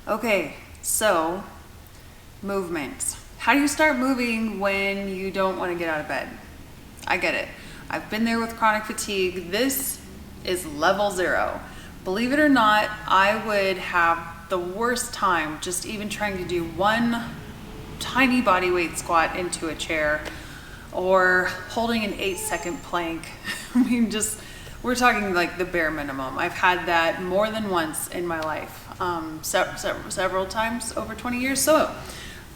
Okay, so movement. How do you start moving when you don't want to get out of bed? I get it. I've been there with chronic fatigue. This is level 0. Believe it or not, I would have the worst time just even trying to do one tiny body weight squat into a chair or holding an 8-second plank. I mean, we're talking like the bare minimum. I've had that more than once in my life, several times over 20 years. So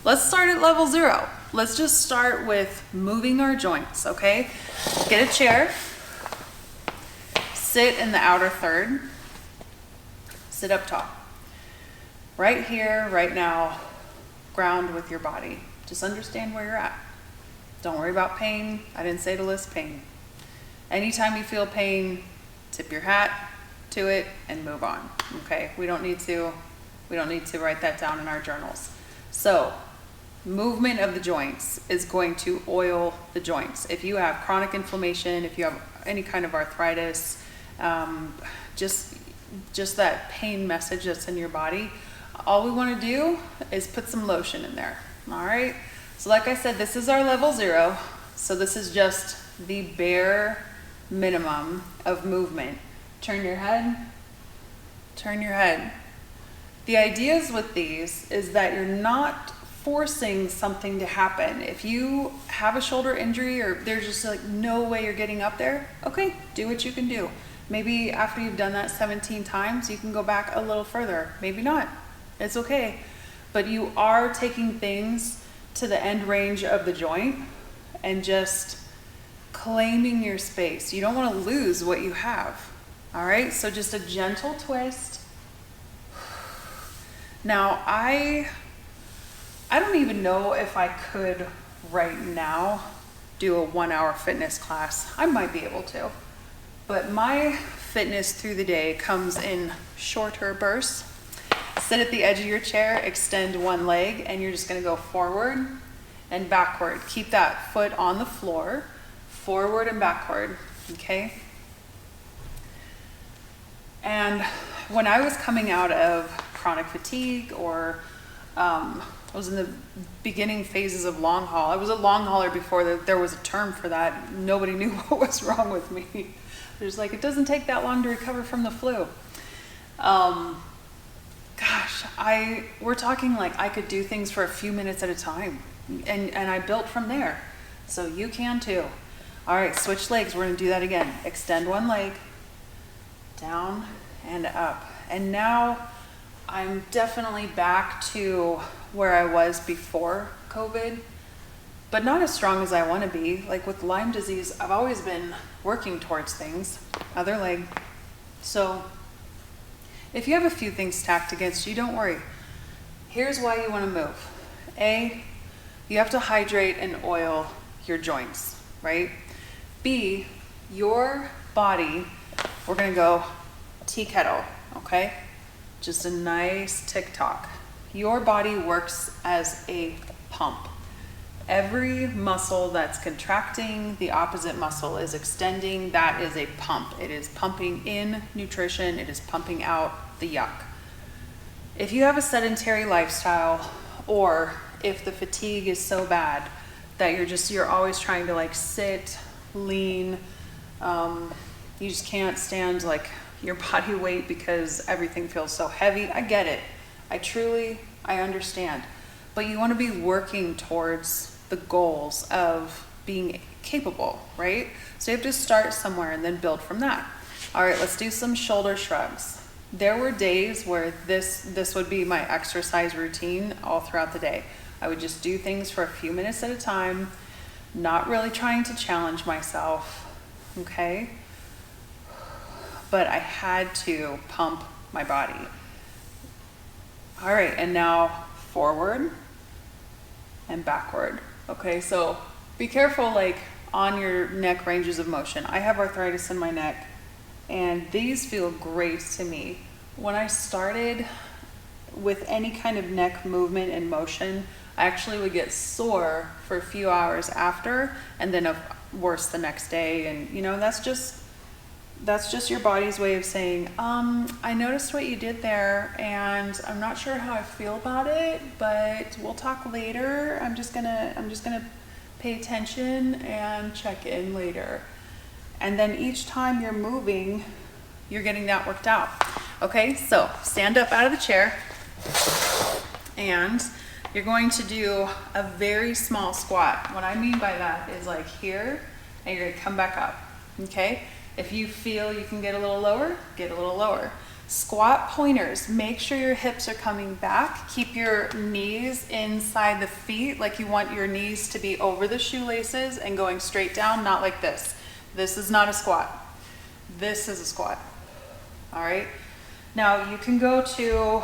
let's start at level 0. Let's just start with moving our joints, okay? Get a chair, sit in the outer third, sit up top. Right here, right now, ground with your body. Just understand where you're at. Don't worry about pain. I didn't say to list pain. Anytime you feel pain, tip your hat to it and move on. Okay? We don't need to write that down in our journals. So, movement of the joints is going to oil the joints. If you have chronic inflammation, if you have any kind of arthritis, just that pain message that's in your body, all we want to do is put some lotion in there. All right? So like I said, this is our level 0. So this is just the bare minimum of movement. Turn your head. Turn your head. The ideas with these is that you're not forcing something to happen. If you have a shoulder injury or there's just like no way you're getting up there, okay, do what you can do. Maybe after you've done that 17 times, you can go back a little further. Maybe not. It's okay. But you are taking things to the end range of the joint and just claiming your space. You don't want to lose what you have. All right? So just a gentle twist. Now, I don't even know if I could right now do a 1-hour fitness class. I might be able to. But my fitness through the day comes in shorter bursts. Sit at the edge of your chair, extend one leg, and you're just going to go forward and backward. Keep that foot on the floor, forward and backward, okay? And when I was coming out of chronic fatigue or I was in the beginning phases of long haul. I was a long hauler before there was a term for that. Nobody knew what was wrong with me. There's like, it doesn't take that long to recover from the flu. We're talking like I could do things for a few minutes at a time. And I built from there. So you can too. All right, switch legs. We're gonna do that again. Extend one leg, down and up. And now I'm definitely back to where I was before COVID, but not as strong as I want to be. Like with Lyme disease, I've always been working towards things. Other leg. So if you have a few things stacked against you, don't worry. Here's why you want to move. A, you have to hydrate and oil your joints, right? B, your body, we're going to go tea kettle, okay? Just a nice tick-tock. Your body works as a pump. Every muscle that's contracting, the opposite muscle is extending. That is a pump. It is pumping in nutrition. It is pumping out the yuck. If you have a sedentary lifestyle, or if the fatigue is so bad that you're always trying to like sit, lean, you just can't stand like your body weight because everything feels so heavy. I get it. I understand. But you want to be working towards the goals of being capable, right? So you have to start somewhere and then build from that. All right, let's do some shoulder shrugs. There were days where this would be my exercise routine all throughout the day. I would just do things for a few minutes at a time, not really trying to challenge myself, okay? But I had to pump my body. All right, and now forward and backward. Okay, so be careful like on your neck ranges of motion. I have arthritis in my neck and these feel great to me. When I started with any kind of neck movement and motion, I actually would get sore for a few hours after and then worse the next day. And that's just That's just your body's way of saying, I noticed what you did there and I'm not sure how I feel about it, but we'll talk later. I'm just gonna pay attention and check in later. And then each time you're moving, you're getting that worked out. Okay, so stand up out of the chair and you're going to do a very small squat. What I mean by that is like here, and you're gonna come back up, okay? If you feel you can get a little lower, get a little lower. Squat pointers, make sure your hips are coming back. Keep your knees inside the feet, like you want your knees to be over the shoelaces and going straight down, not like this. This is not a squat. This is a squat, all right? Now you can go to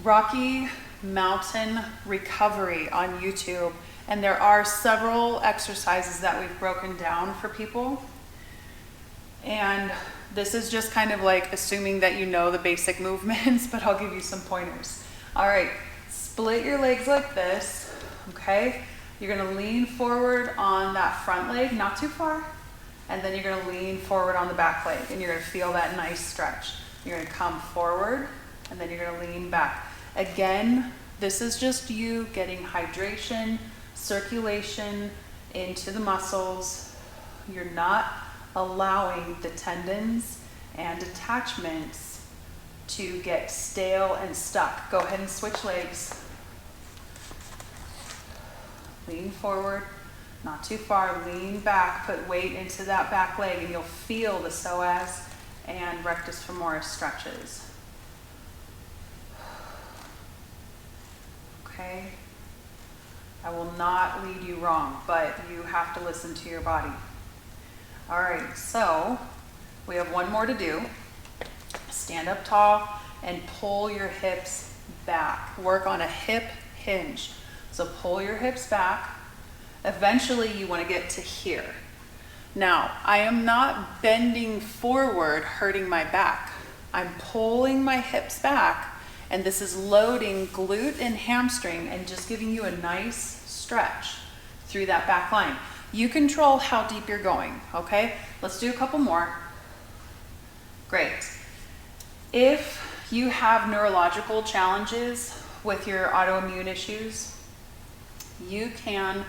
Rocky Mountain Recovery on YouTube, and there are several exercises that we've broken down for people. And this is just kind of like assuming that you know the basic movements, but I'll give you some pointers. All right, split your legs like this, okay? You're gonna lean forward on that front leg, not too far, and then you're gonna lean forward on the back leg, and you're gonna feel that nice stretch. You're gonna come forward, and then you're gonna lean back. Again, this is just you getting hydration, circulation into the muscles. You're not allowing the tendons and attachments to get stale and stuck. Go ahead and switch legs. Lean forward, not too far, lean back, put weight into that back leg, and you'll feel the psoas and rectus femoris stretches. Okay? I will not lead you wrong, but you have to listen to your body. All right, so we have one more to do. Stand up tall and pull your hips back. Work on a hip hinge. So pull your hips back. Eventually you want to get to here. Now, I am not bending forward, hurting my back. I'm pulling my hips back, and this is loading glute and hamstring and just giving you a nice stretch through that back line. You control how deep you're going, okay? Let's do a couple more. Great. If you have neurological challenges with your autoimmune issues, you can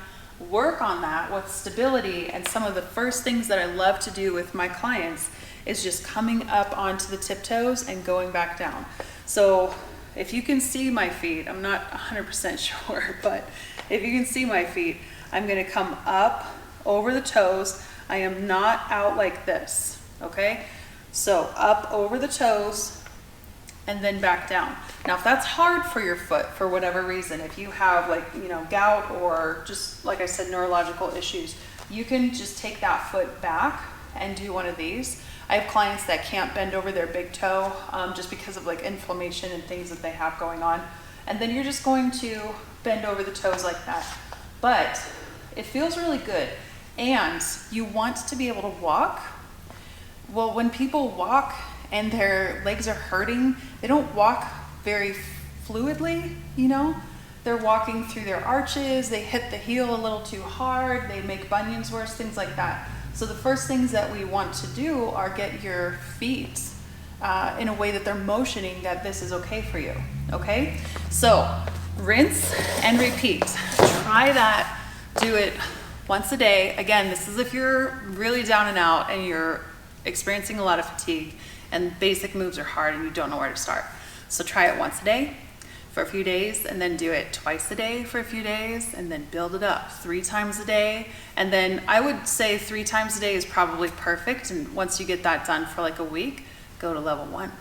work on that with stability. And some of the first things that I love to do with my clients is just coming up onto the tiptoes and going back down. So if you can see my feet, I'm not 100% sure, but if you can see my feet, I'm gonna come up over the toes. I am not out like this, okay? So up over the toes and then back down. Now, if that's hard for your foot for whatever reason, if you have like, gout or just like I said, neurological issues, you can just take that foot back and do one of these. I have clients that can't bend over their big toe just because of like inflammation and things that they have going on. And then you're just going to bend over the toes like that. But it feels really good. And you want to be able to walk. Well, when people walk and their legs are hurting, they don't walk very fluidly, They're walking through their arches, they hit the heel a little too hard, they make bunions worse, things like that. So the first things that we want to do are get your feet in a way that they're motioning that this is okay for you, okay? So rinse and repeat. Try that, do it once a day. Again, this is if you're really down and out and you're experiencing a lot of fatigue and basic moves are hard and you don't know where to start. So try it once a day for a few days, and then do it twice a day for a few days, and then build it up 3 times a day. And then I would say 3 times a day is probably perfect. And once you get that done for like a week, go to level 1.